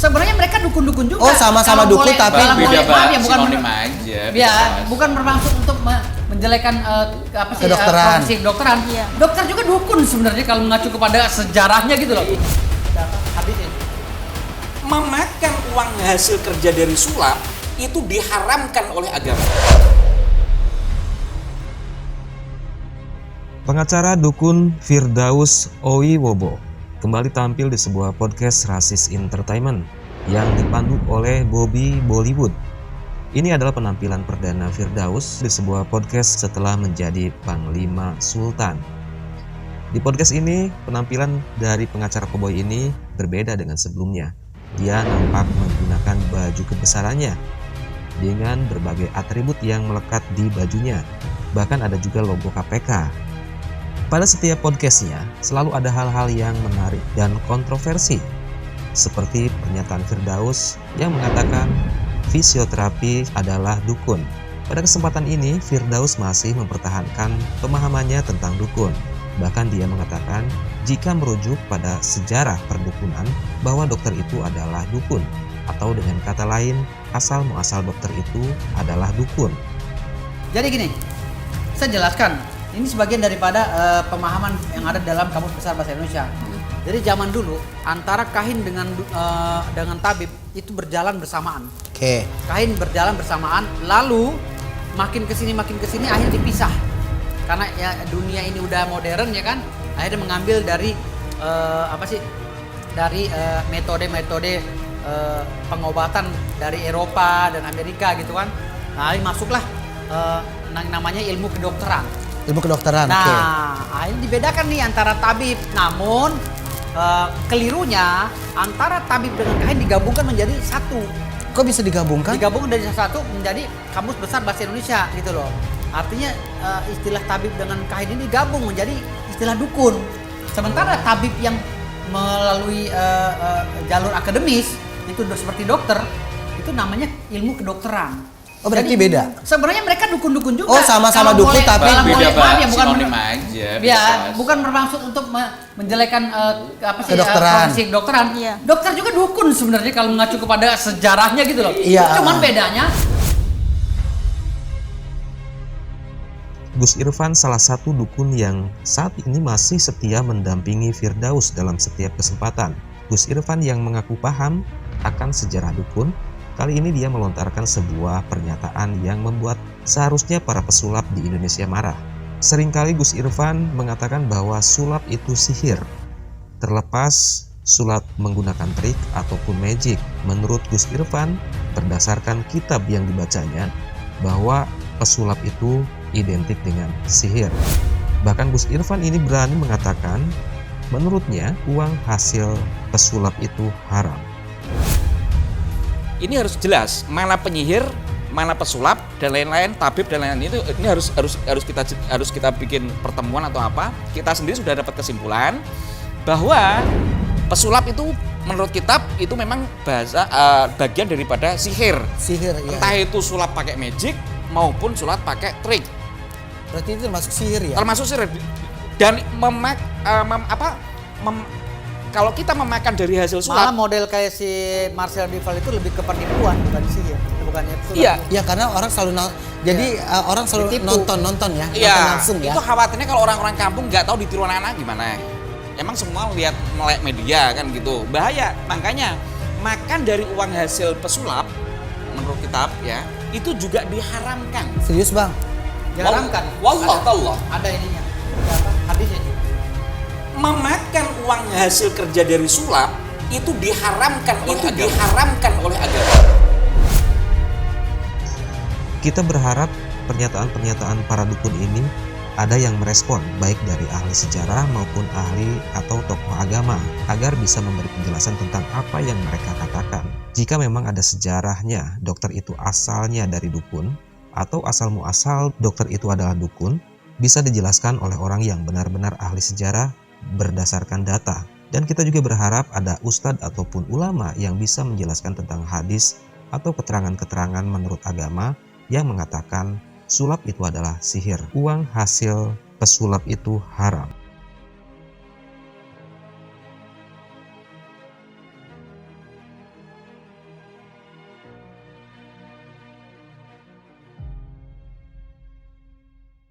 sebenarnya mereka dukun-dukun juga. Oh, sama-sama Kalau dukun tapi beda, maaf ya, bukan sinonim aja. ya, bukan bermaksud untuk menjelekan apa sih kedokteran. profesi kedokteran. Iya. Dokter juga dukun sebenarnya kalau mengacu kepada sejarahnya gitu loh. Habis ini. Memakan uang hasil kerja dari sulap itu diharamkan oleh agama. Pengacara dukun Firdaus Owiwobo kembali tampil di sebuah podcast Rasis Entertainment yang dipandu oleh Bobby Bollywood. Ini adalah penampilan perdana Firdaus di sebuah podcast setelah menjadi Panglima Sultan. Di podcast ini, penampilan dari pengacara koboi ini berbeda dengan sebelumnya. Dia nampak menggunakan baju kebesarannya dengan berbagai atribut yang melekat di bajunya. Bahkan ada juga logo KPK. Pada setiap podcastnya, selalu ada hal-hal yang menarik dan kontroversi. Seperti pernyataan Firdaus yang mengatakan fisioterapi adalah dukun. Pada kesempatan ini, Firdaus masih mempertahankan pemahamannya tentang dukun. Bahkan dia mengatakan jika merujuk pada sejarah perdukunan bahwa dokter itu adalah dukun. Atau dengan kata lain, asal-muasal dokter itu adalah dukun. Jadi gini, saya jelaskan. Ini sebagian daripada pemahaman yang ada dalam Kamus Besar Bahasa Indonesia. Jadi zaman dulu antara kahin dengan tabib itu berjalan bersamaan. Oke. Kahin berjalan bersamaan, lalu makin kesini akhirnya dipisah. Karena ya dunia ini udah modern ya kan, akhirnya mengambil dari dari metode-metode pengobatan dari Eropa dan Amerika gitu kan. Nah, masuklah namanya ilmu kedokteran. Ilmu kedokteran. Nah, Oke. akhirnya dibedakan nih antara tabib. Namun kelirunya antara tabib dengan kahin digabungkan menjadi satu. Kok bisa digabungkan? Digabungkan dari satu menjadi Kamus Besar Bahasa Indonesia gitu loh. Artinya istilah tabib dengan kahin ini digabung menjadi istilah dukun. Sementara tabib yang melalui jalur akademis itu seperti dokter itu namanya ilmu kedokteran. Oh, berarti Jadi, beda? Sebenarnya mereka dukun-dukun juga. Oh, sama-sama Kalau dukun, tapi beda, maaf ya, bukan sinonim aja. ya, bukan bermaksud untuk menjelekan kedokteran. profesi kedokteran. Iya. Dokter juga dukun sebenarnya kalau mengacu kepada sejarahnya gitu loh. Iya. Cuman bedanya Gus Irfan salah satu dukun yang saat ini masih setia mendampingi Firdaus dalam setiap kesempatan. Gus Irfan yang mengaku paham akan sejarah dukun, kali ini dia melontarkan sebuah pernyataan yang membuat seharusnya para pesulap di Indonesia marah. Seringkali Gus Irfan mengatakan bahwa sulap itu sihir. Terlepas sulap menggunakan trik ataupun magic, menurut Gus Irfan, berdasarkan kitab yang dibacanya, bahwa pesulap itu identik dengan sihir. Bahkan Gus Irfan ini berani mengatakan, menurutnya uang hasil pesulap itu haram. Ini harus jelas mana penyihir, mana pesulap dan lain-lain, tabib dan lain-lain itu ini harus kita bikin pertemuan atau apa. Kita sendiri sudah dapat kesimpulan bahwa pesulap itu menurut kitab itu memang bagian daripada sihir. Sihir, ya. Entah itu sulap pakai magic maupun sulap pakai trik. Berarti itu termasuk sihir ya? Termasuk sihir. Dan kalau kita memakan dari hasil malah sulap, model kayak si Marcel Duval itu lebih ke penipuan bukan sihir, bukannya sulap. Iya. Ya karena orang selalu orang selalu Ditipu. nonton ya, nonton iya, langsung ya. itu khawatirnya kalau orang-orang kampung nggak tahu ditiru anak-anak gimana. Emang semua lihat melek media kan gitu, bahaya. Makanya makan dari uang hasil pesulap menurut kitab ya itu juga diharamkan. Serius bang? Diharamkan. Wallah ta'ala. Ada ininya. Hadisnya juga. Memakan uang hasil kerja dari sulap itu diharamkan oleh agama. Kita berharap pernyataan-pernyataan para dukun ini ada yang merespon, baik dari ahli sejarah maupun ahli atau tokoh agama, agar bisa memberi penjelasan tentang apa yang mereka katakan. Jika memang ada sejarahnya dokter itu asalnya dari dukun, atau asal-muasal dokter itu adalah dukun, bisa dijelaskan oleh orang yang benar-benar ahli sejarah berdasarkan data. Dan kita juga berharap ada ustadz ataupun ulama yang bisa menjelaskan tentang hadis atau keterangan-keterangan menurut agama yang mengatakan sulap itu adalah sihir. Uang hasil pesulap itu haram.